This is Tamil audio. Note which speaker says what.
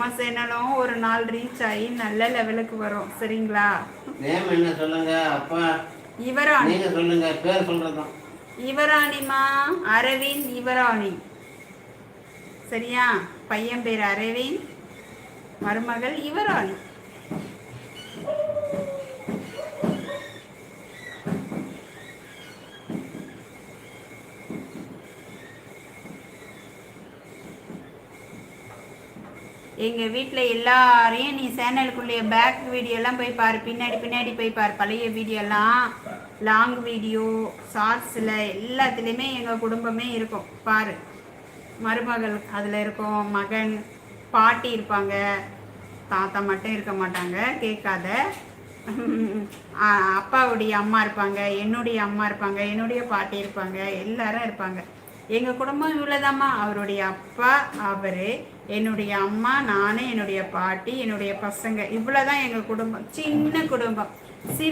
Speaker 1: நம்ம சேனலும் ஒரு நாள் ரீச் ஆகி நல்ல லெவலுக்கு வரும். சரிங்களா?
Speaker 2: நேம் என்ன சொல்லுங்க அப்பா?
Speaker 1: யுவராணி.
Speaker 2: நீங்க சொல்லுங்க, பேர் சொல்றதும்.
Speaker 1: யுவராணிமா, அரவிந்த் யுவராணி. சரியா? பையன் பேர் அரவிந்த், மருமகள் யுவராணி. எங்கள் வீட்டில் எல்லாரையும் நீ சேனலுக்குள்ளேயே பேக் வீடியோலாம் போய் பாரு, பின்னாடி பின்னாடி போய் பாரு. பழைய வீடியோலாம், லாங் வீடியோ, ஷார்ட்ஸில் எல்லாத்துலேயுமே எங்கள் குடும்பமே இருக்கும் பாரு. மருமகள் அதில் இருக்கும், மகன், பாட்டி இருப்பாங்க, தாத்தா மட்டும் இருக்க மாட்டாங்க, கேட்காத. அப்பாவுடைய அம்மா இருப்பாங்க, என்னுடைய அம்மா இருப்பாங்க, என்னுடைய பாட்டி இருப்பாங்க, எல்லாரும் இருப்பாங்க. எங்கள் குடும்பம் இவ்வளோதாம்மா. அவருடைய அப்பா, அவர், என்னுடைய அம்மா, நான், என்னுடைய பாட்டி, என்னுடைய பசங்க, இவ்வளோதான் எங்கள் குடும்பம். சின்ன குடும்பம், சிறு